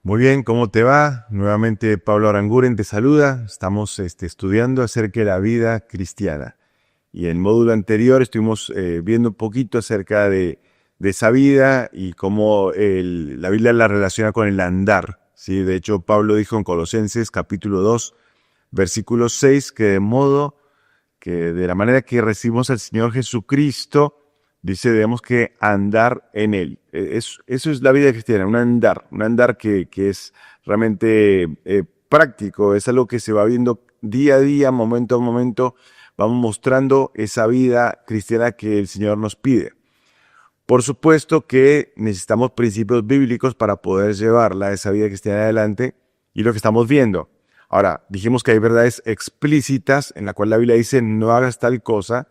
Muy bien, ¿cómo te va? Nuevamente Pablo Aranguren te saluda. Estamos estudiando acerca de la vida cristiana. Y en el módulo anterior estuvimos viendo un poquito acerca de esa vida y cómo la Biblia la relaciona con el andar, ¿sí? De hecho, Pablo dijo en Colosenses capítulo 2, versículo 6, que de modo que de la manera que recibimos al Señor Jesucristo, dice, debemos que andar en Él. Eso es la vida cristiana, un andar que es realmente práctico, es algo que se va viendo día a día, momento a momento, vamos mostrando esa vida cristiana que el Señor nos pide. Por supuesto que necesitamos principios bíblicos para poder llevarla, esa vida cristiana adelante, y lo que estamos viendo. Ahora, dijimos que hay verdades explícitas en la cual la Biblia dice no hagas tal cosa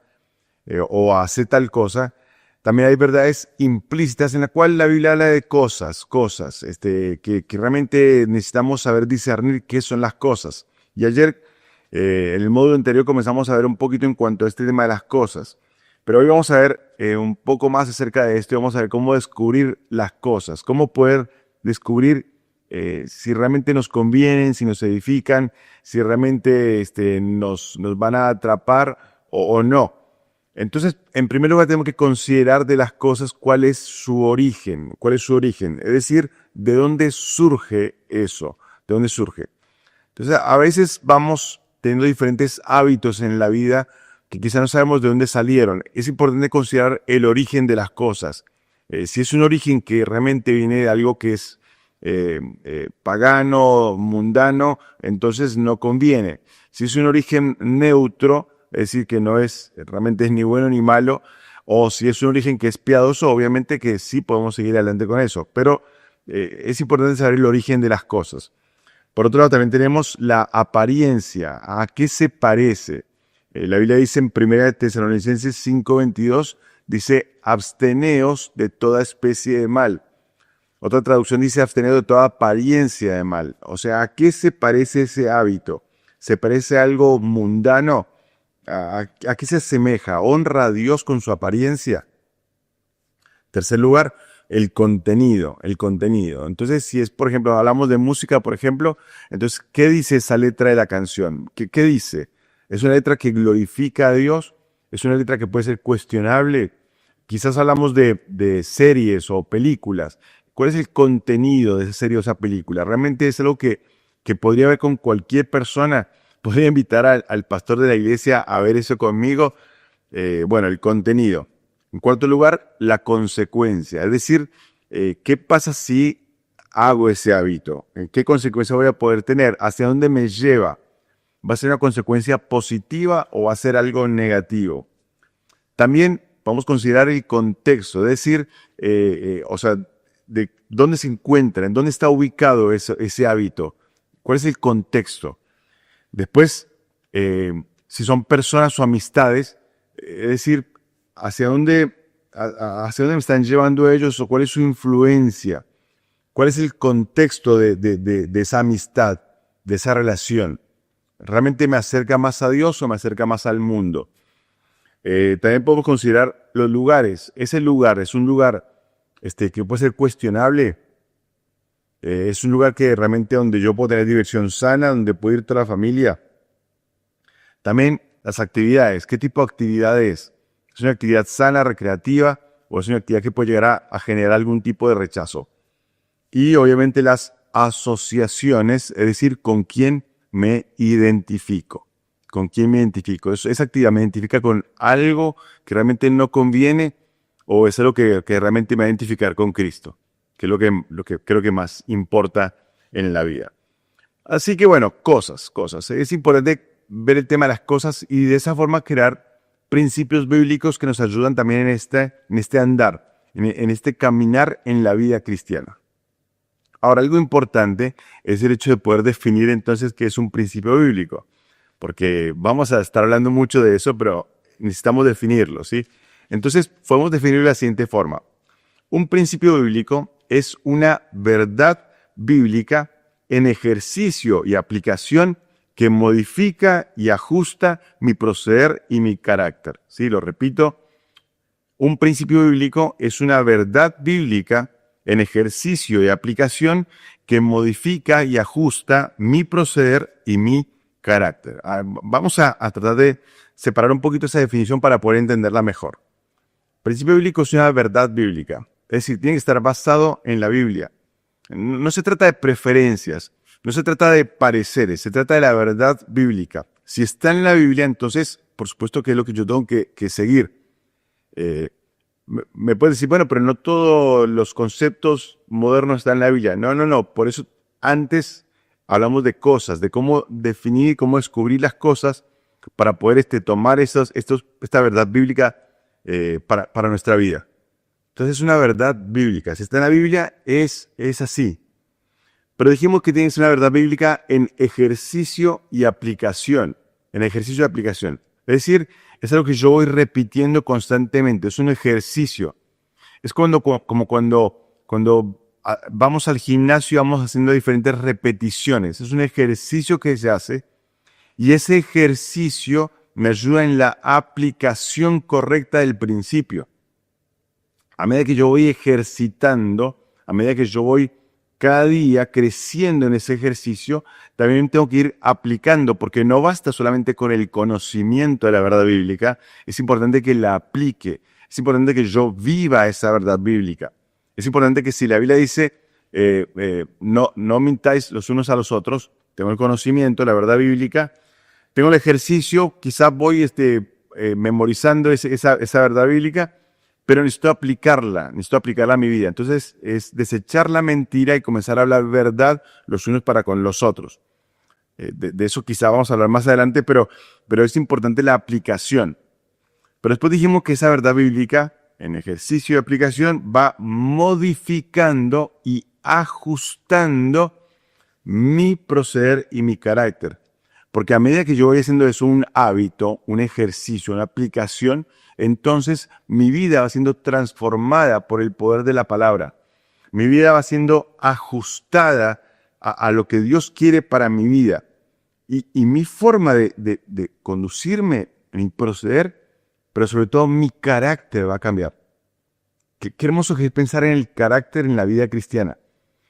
o hace tal cosa. También hay verdades implícitas en la cual la Biblia habla de cosas que realmente necesitamos saber discernir qué son las cosas. Y ayer, en el módulo anterior, comenzamos a ver un poquito en cuanto a este tema de las cosas. Pero hoy vamos a ver un poco más acerca de esto y vamos a ver cómo descubrir las cosas, cómo poder descubrir si realmente nos convienen, si nos edifican, si realmente nos van a atrapar o no. Entonces, en primer lugar, tenemos que considerar de las cosas cuál es su origen, es decir, de dónde surge eso, de dónde surge. Entonces, a veces vamos teniendo diferentes hábitos en la vida que quizá no sabemos de dónde salieron. Es importante considerar el origen de las cosas. Si es un origen que realmente viene de algo que es pagano, mundano, entonces no conviene. Si es un origen neutro, es decir, que no es realmente es ni bueno ni malo, o si es un origen que es piadoso, obviamente que sí podemos seguir adelante con eso, pero es importante saber el origen de las cosas. Por otro lado, también tenemos la apariencia. ¿A qué se parece? La Biblia dice en 1 Tesalonicenses 5:22, dice, absteneos de toda especie de mal. Otra traducción dice, absteneos de toda apariencia de mal. O sea, ¿a qué se parece ese hábito? ¿Se parece a algo mundano? ¿A qué se asemeja? ¿Honra a Dios con su apariencia? Tercer lugar, el contenido. Entonces, si es, por ejemplo, hablamos de música, por ejemplo, entonces, ¿qué dice esa letra de la canción? ¿Qué dice? ¿Es una letra que glorifica a Dios? ¿Es una letra que puede ser cuestionable? Quizás hablamos de series o películas. ¿Cuál es el contenido de esa serie o esa película? ¿Realmente es algo que podría ver con cualquier persona? ¿Podría invitar al pastor de la iglesia a ver eso conmigo? Bueno, el contenido. En cuarto lugar, la consecuencia. Es decir, ¿qué pasa si hago ese hábito? ¿Qué consecuencia voy a poder tener? ¿Hacia dónde me lleva? ¿Va a ser una consecuencia positiva o va a ser algo negativo? También vamos a considerar el contexto, es decir, o sea, de dónde se encuentra, en dónde está ubicado ese hábito, cuál es el contexto. Después, si son personas o amistades, es decir, hacia dónde me están llevando ellos o cuál es su influencia, cuál es el contexto de esa amistad, de esa relación. ¿Realmente me acerca más a Dios o me acerca más al mundo? También podemos considerar los lugares. Ese lugar es un lugar que puede ser cuestionable. Es un lugar que realmente donde yo puedo tener diversión sana, donde puedo ir toda la familia. También las actividades. ¿Qué tipo de actividad es? ¿Es una actividad sana, recreativa o es una actividad que puede llegar a generar algún tipo de rechazo? Y obviamente las asociaciones, es decir, con quién me identifico. ¿Con quién me identifico? Esa actividad me identifica con algo que realmente no conviene o es algo que realmente me va a identificar con Cristo, que es lo que creo que más importa en la vida. Así que bueno, cosas. Es importante ver el tema de las cosas y de esa forma crear principios bíblicos que nos ayudan también en este andar, en este caminar en la vida cristiana. Ahora, algo importante es el hecho de poder definir entonces qué es un principio bíblico, porque vamos a estar hablando mucho de eso, pero necesitamos definirlo, ¿sí? Entonces, podemos definirlo de la siguiente forma. Un principio bíblico es una verdad bíblica en ejercicio y aplicación que modifica y ajusta mi proceder y mi carácter. Sí, lo repito, un principio bíblico es una verdad bíblica en ejercicio y aplicación que modifica y ajusta mi proceder y mi carácter. Vamos a tratar de separar un poquito esa definición para poder entenderla mejor. Principio bíblico es una verdad bíblica, es decir, tiene que estar basado en la Biblia. No se trata de preferencias, no se trata de pareceres, se trata de la verdad bíblica. Si está en la Biblia, entonces, por supuesto que es lo que yo tengo que seguir. Me puedes decir, bueno, pero no todos los conceptos modernos están en la Biblia. No. Por eso antes hablamos de cosas, de cómo definir y cómo descubrir las cosas para poder tomar esta verdad bíblica para nuestra vida. Entonces es una verdad bíblica. Si está en la Biblia, es así. Pero dijimos que tiene que ser una verdad bíblica en ejercicio y aplicación. En ejercicio y aplicación. Es decir, es algo que yo voy repitiendo constantemente. Es un ejercicio. Es como cuando vamos al gimnasio y vamos haciendo diferentes repeticiones. Es un ejercicio que se hace y ese ejercicio me ayuda en la aplicación correcta del principio. A medida que yo voy ejercitando, a medida que yo voy cada día creciendo en ese ejercicio, también tengo que ir aplicando, porque no basta solamente con el conocimiento de la verdad bíblica, es importante que la aplique, es importante que yo viva esa verdad bíblica. Es importante que si la Biblia dice, no mintáis los unos a los otros, tengo el conocimiento, la verdad bíblica, tengo el ejercicio, quizás voy memorizando esa verdad bíblica, pero necesito aplicarla a mi vida. Entonces es desechar la mentira y comenzar a hablar verdad los unos para con los otros. De eso quizá vamos a hablar más adelante, pero es importante la aplicación. Pero después dijimos que esa verdad bíblica, en ejercicio de aplicación, va modificando y ajustando mi proceder y mi carácter. Porque a medida que yo voy haciendo eso un hábito, un ejercicio, una aplicación, entonces mi vida va siendo transformada por el poder de la palabra. Mi vida va siendo ajustada a lo que Dios quiere para mi vida. Y mi forma de conducirme, mi proceder, pero sobre todo mi carácter va a cambiar. Qué hermoso que es pensar en el carácter en la vida cristiana.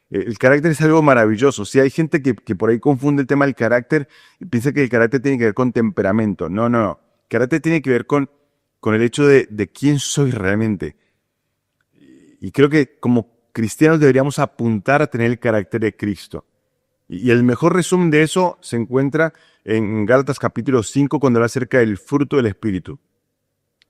El carácter es algo maravilloso. Si hay gente que por ahí confunde el tema del carácter y piensa que el carácter tiene que ver con temperamento. No. El carácter tiene que ver con el hecho de quién soy realmente. Y creo que como cristianos deberíamos apuntar a tener el carácter de Cristo. Y el mejor resumen de eso se encuentra en Gálatas capítulo 5 cuando habla acerca del fruto del Espíritu,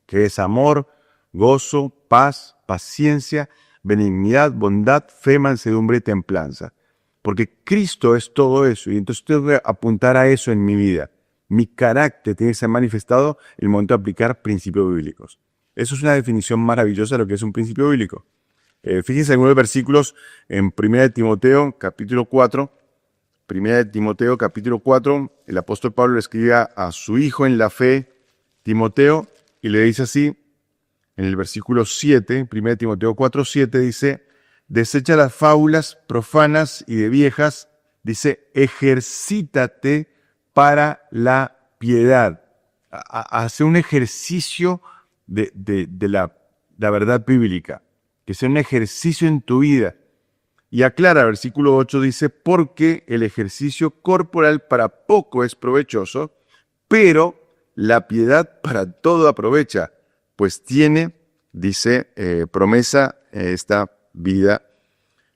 que es amor, gozo, paz, paciencia, benignidad, bondad, fe, mansedumbre y templanza. Porque Cristo es todo eso y entonces tengo que apuntar a eso en mi vida. Mi carácter tiene que ser manifestado en el momento de aplicar principios bíblicos. Eso es una definición maravillosa de lo que es un principio bíblico. Fíjense en algunos versículos en 1 Timoteo capítulo 4. 1 Timoteo capítulo 4, el apóstol Pablo le escribe a su hijo en la fe, Timoteo, y le dice así, en el versículo 7, 1 Timoteo 4, 7, dice, desecha las fábulas profanas y de viejas, dice, ejercítate para la piedad. Hace un ejercicio de la verdad bíblica, que sea un ejercicio en tu vida. Y aclara, versículo 8 dice, porque el ejercicio corporal para poco es provechoso, pero la piedad para todo aprovecha, pues tiene, dice, promesa esta vida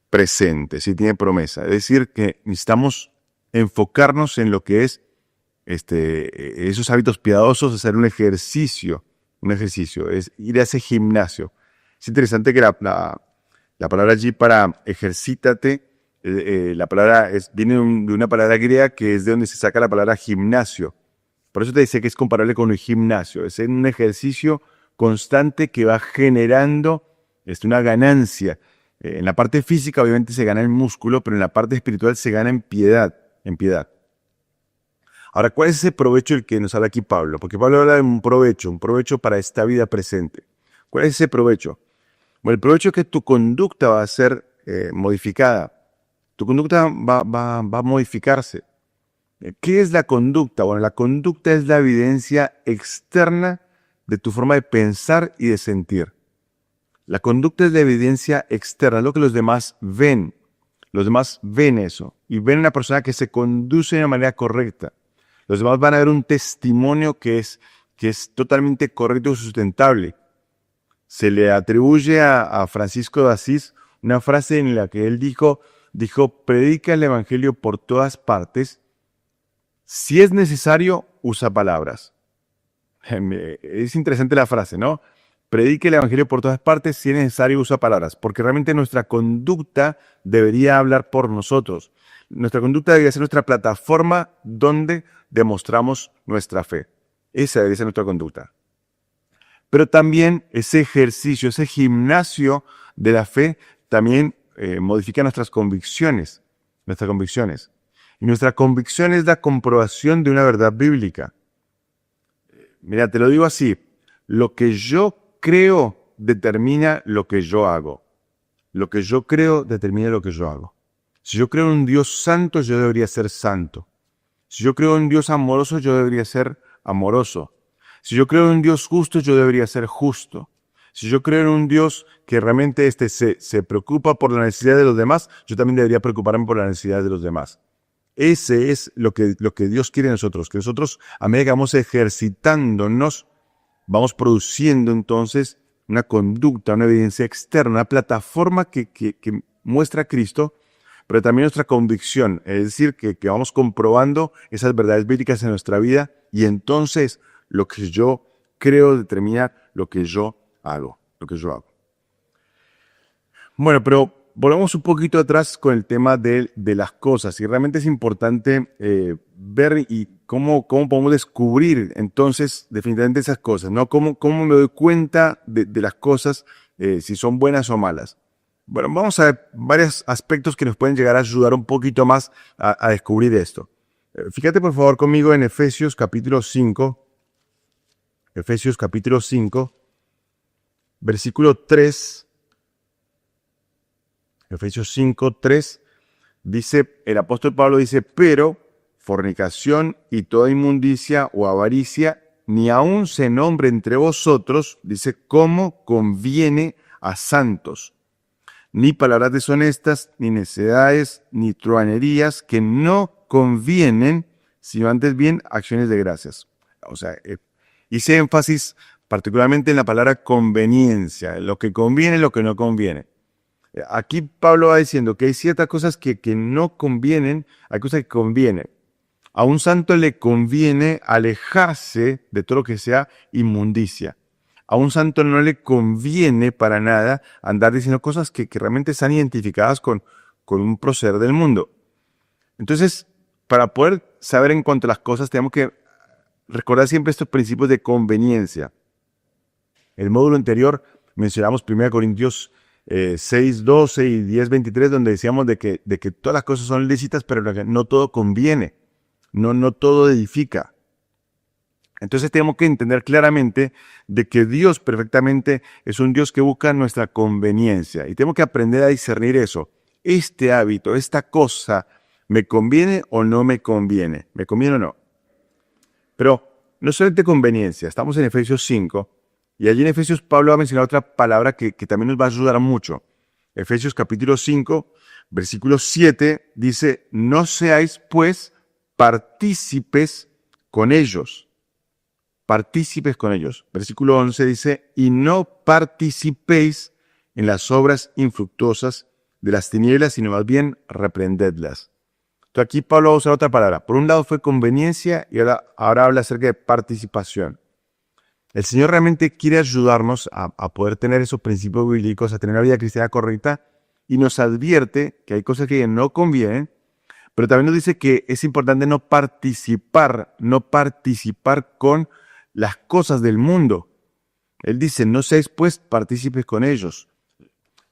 presente, sí tiene promesa. Es decir, que necesitamos enfocarnos en lo que es esos hábitos piadosos, hacer un ejercicio, es ir a ese gimnasio. Es interesante que la palabra allí para ejercítate, la palabra viene de una palabra griega que es de donde se saca la palabra gimnasio. Por eso te dice que es comparable con el gimnasio. Es un ejercicio constante que va generando una ganancia. En la parte física obviamente se gana el músculo, pero en la parte espiritual se gana en piedad. Ahora, ¿cuál es ese provecho del que nos habla aquí Pablo? Porque Pablo habla de un provecho para esta vida presente. ¿Cuál es ese provecho? Bueno, el provecho es que tu conducta va a ser modificada. Tu conducta va a modificarse. ¿Qué es la conducta? Bueno, la conducta es la evidencia externa de tu forma de pensar y de sentir. La conducta es la evidencia externa, es lo que los demás ven. Los demás ven eso y ven una persona que se conduce de una manera correcta. Los demás van a ver un testimonio que es totalmente correcto y sustentable. Se le atribuye a Francisco de Asís una frase en la que él dijo, predica el evangelio por todas partes. Si es necesario, usa palabras. Es interesante la frase, ¿no? Predique el evangelio por todas partes, si es necesario, usa palabras, porque realmente nuestra conducta debería hablar por nosotros. Nuestra conducta debería ser nuestra plataforma donde demostramos nuestra fe. Esa debería ser nuestra conducta. Pero también ese ejercicio, ese gimnasio de la fe, también modifica nuestras convicciones. Y nuestra convicción es la comprobación de una verdad bíblica. Mira, te lo digo así, lo que yo creo determina lo que yo hago. Lo que yo creo determina lo que yo hago. Si yo creo en un Dios santo, yo debería ser santo. Si yo creo en un Dios amoroso, yo debería ser amoroso. Si yo creo en un Dios justo, yo debería ser justo. Si yo creo en un Dios que realmente se preocupa por la necesidad de los demás, yo también debería preocuparme por la necesidad de los demás. Ese es lo que Dios quiere de nosotros, que nosotros, a medida que vamos ejercitándonos, vamos produciendo entonces una conducta, una evidencia externa, una plataforma que muestra a Cristo, pero también nuestra convicción, es decir, que vamos comprobando esas verdades bíblicas en nuestra vida y entonces lo que yo creo determina lo que yo hago. Bueno, pero volvamos un poquito atrás con el tema de las cosas. Y realmente es importante ver y cómo podemos descubrir entonces definitivamente esas cosas, ¿no? Cómo me doy cuenta de las cosas, si son buenas o malas. Bueno, vamos a ver varios aspectos que nos pueden llegar a ayudar un poquito más a descubrir esto. Fíjate por favor conmigo en Efesios capítulo 5. Efesios capítulo 5, versículo 3. Efesios 5, 3, dice, el apóstol Pablo dice, pero fornicación y toda inmundicia o avaricia, ni aun se nombre entre vosotros, dice, como conviene a santos, ni palabras deshonestas, ni necedades, ni truhanerías, que no convienen, sino antes bien acciones de gracias. O sea, hice énfasis particularmente en la palabra conveniencia, lo que conviene y lo que no conviene. Aquí Pablo va diciendo que hay ciertas cosas que no convienen, hay cosas que convienen. A un santo le conviene alejarse de todo lo que sea inmundicia. A un santo no le conviene para nada andar diciendo cosas que realmente están identificadas con un proceder del mundo. Entonces, para poder saber en cuanto a las cosas, tenemos que recordar siempre estos principios de conveniencia. En el módulo anterior mencionamos 1 Corintios 6, 12 y 10, 23, donde decíamos de que todas las cosas son lícitas, pero no todo conviene, no todo edifica. Entonces tenemos que entender claramente de que Dios perfectamente es un Dios que busca nuestra conveniencia y tenemos que aprender a discernir eso. Este hábito, esta cosa, ¿me conviene o no me conviene? ¿Me conviene o no? Pero no solamente conveniencia, estamos en Efesios 5, y allí en Efesios Pablo va a mencionar otra palabra que también nos va a ayudar mucho. Efesios capítulo 5, versículo 7, dice, no seáis pues partícipes con ellos. Partícipes con ellos. Versículo 11 dice, y no participéis en las obras infructuosas de las tinieblas, sino más bien reprendedlas. Entonces aquí Pablo va a usar otra palabra. Por un lado fue conveniencia y ahora habla acerca de participación. El Señor realmente quiere ayudarnos a poder tener esos principios bíblicos, a tener una vida cristiana correcta, y nos advierte que hay cosas que no convienen, pero también nos dice que es importante no participar con las cosas del mundo. Él dice, no seáis pues partícipes con ellos.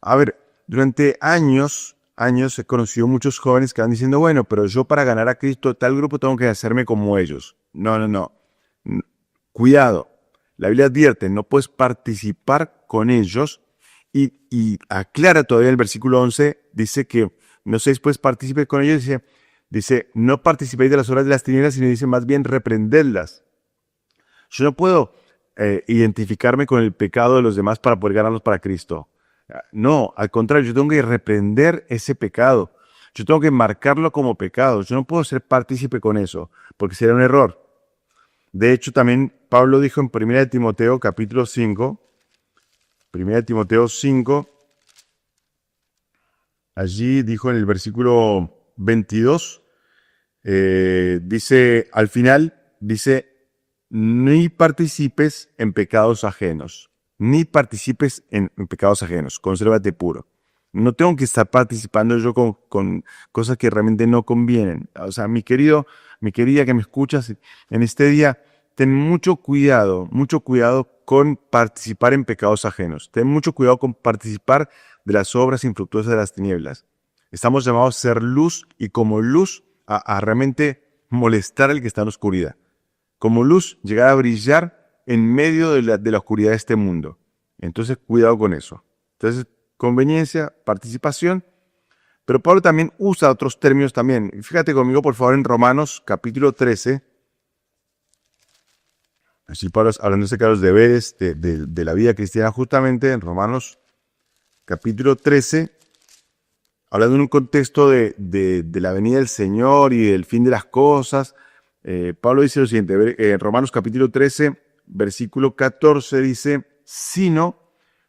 A ver, durante años he conocido muchos jóvenes que van diciendo, bueno, pero yo para ganar a Cristo, tal grupo tengo que hacerme como ellos. No. Cuidado. La Biblia advierte, no puedes participar con ellos y aclara todavía el versículo 11, dice que no seáis pues partícipes con ellos, dice, Dice, no participéis de las obras de las tinieblas, sino dice más bien reprendedlas. Yo no puedo identificarme con el pecado de los demás para poder ganarlos para Cristo. No, al contrario, yo tengo que reprender ese pecado. Yo tengo que marcarlo como pecado. Yo no puedo ser partícipe con eso, porque sería un error. De hecho, también Pablo dijo en 1 Timoteo capítulo 5, 1 Timoteo 5, allí dijo en el versículo 22, dice, al final, dice, ni participes en pecados ajenos, ni participes en pecados ajenos, consérvate puro. No tengo que estar participando yo con cosas que realmente no convienen. O sea, mi querida que me escuchas en este día, ten mucho cuidado con participar en pecados ajenos. Ten mucho cuidado con participar de las obras infructuosas de las tinieblas. Estamos llamados a ser luz y como luz a realmente molestar al que está en la oscuridad. Como luz, llegar a brillar en medio de la oscuridad de este mundo. Entonces, cuidado con eso. Entonces, conveniencia, participación, pero Pablo también usa otros términos también. Fíjate conmigo, por favor, en Romanos capítulo 13. Así Pablo hablando acerca de los deberes de la vida cristiana, justamente en Romanos capítulo 13, hablando en un contexto de la venida del Señor y del fin de las cosas. Pablo dice lo siguiente, en Romanos capítulo 13, versículo 14, dice, sino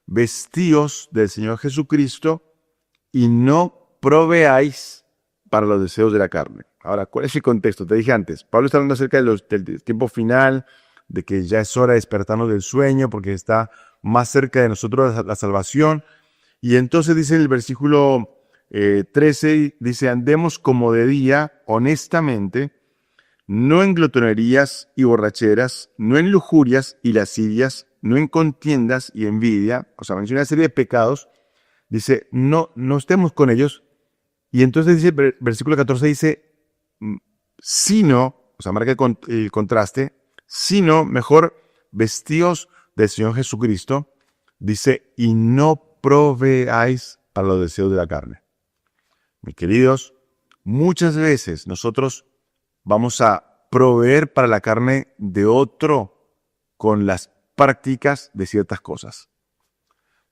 vestíos del Señor Jesucristo y no proveáis para los deseos de la carne. Ahora, ¿cuál es el contexto? Te dije antes, Pablo está hablando acerca del tiempo final, de que ya es hora de despertarnos del sueño porque está más cerca de nosotros la salvación. Y entonces dice en el versículo 13, dice, andemos como de día, honestamente, no en glotonerías y borracheras, no en lujurias y lascivias, no en contiendas y envidia. O sea, menciona una serie de pecados. Dice, no estemos con ellos. Y entonces dice, versículo 14 dice, sino, o sea, marca el contraste, sino mejor vestíos del Señor Jesucristo. Dice, y no proveáis para los deseos de la carne. Mis queridos, muchas veces nosotros vamos a proveer para la carne de otro con las prácticas de ciertas cosas.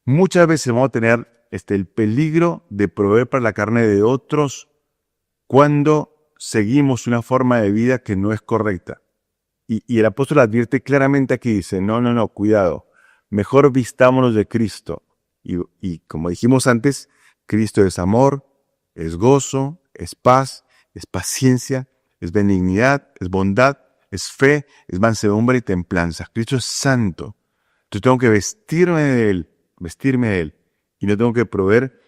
Muchas veces vamos a tener el peligro de proveer para la carne de otros cuando seguimos una forma de vida que no es correcta. Y el apóstol advierte claramente aquí, dice, no, cuidado, mejor vistámonos de Cristo. Y como dijimos antes, Cristo es amor, es gozo, es paz, es paciencia, es benignidad, es bondad, es fe, es mansedumbre y templanza. Cristo es santo. Entonces tengo que vestirme de Él. Y no tengo que proveer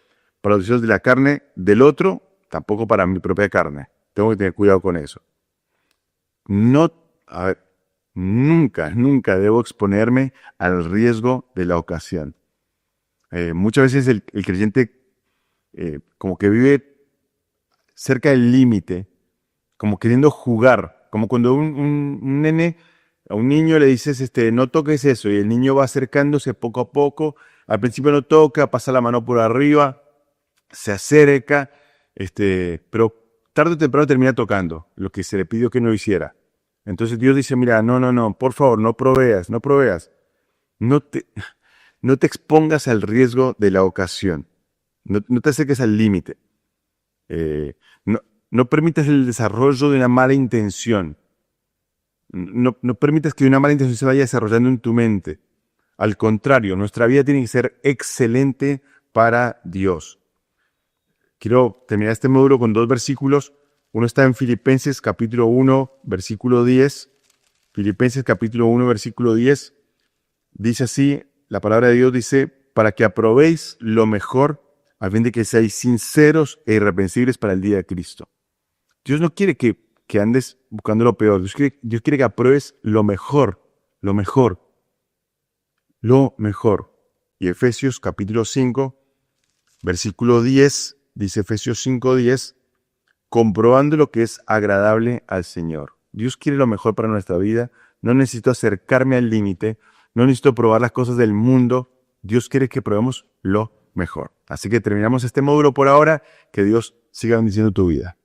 para los deseos de la carne del otro, tampoco para mi propia carne. Tengo que tener cuidado con eso. Nunca debo exponerme al riesgo de la ocasión. Muchas veces el creyente como que vive cerca del límite, como queriendo jugar, como cuando un nene, a un niño le dices, no toques eso, y el niño va acercándose poco a poco, al principio no toca, pasa la mano por arriba, se acerca, pero tarde o temprano termina tocando lo que se le pidió que no hiciera. Entonces Dios dice, mira, no, por favor, no proveas. No te expongas al riesgo de la ocasión. No te acerques al límite. No permitas el desarrollo de una mala intención. No permitas que una mala intención se vaya desarrollando en tu mente. Al contrario, nuestra vida tiene que ser excelente para Dios. Quiero terminar este módulo con 2 versículos. Uno está en Filipenses capítulo 1, versículo 10. Filipenses capítulo 1, versículo 10. Dice así, la palabra de Dios dice, para que aprobéis lo mejor, a fin de que seáis sinceros e irreprensibles para el día de Cristo. Dios no quiere que andes buscando lo peor. Dios quiere que apruebes lo mejor. Y Efesios capítulo 5, versículo 10, dice Efesios 5, 10, comprobando lo que es agradable al Señor. Dios quiere lo mejor para nuestra vida. No necesito acercarme al límite. No necesito probar las cosas del mundo. Dios quiere que probemos lo mejor. Así que terminamos este módulo por ahora. Que Dios siga bendiciendo tu vida.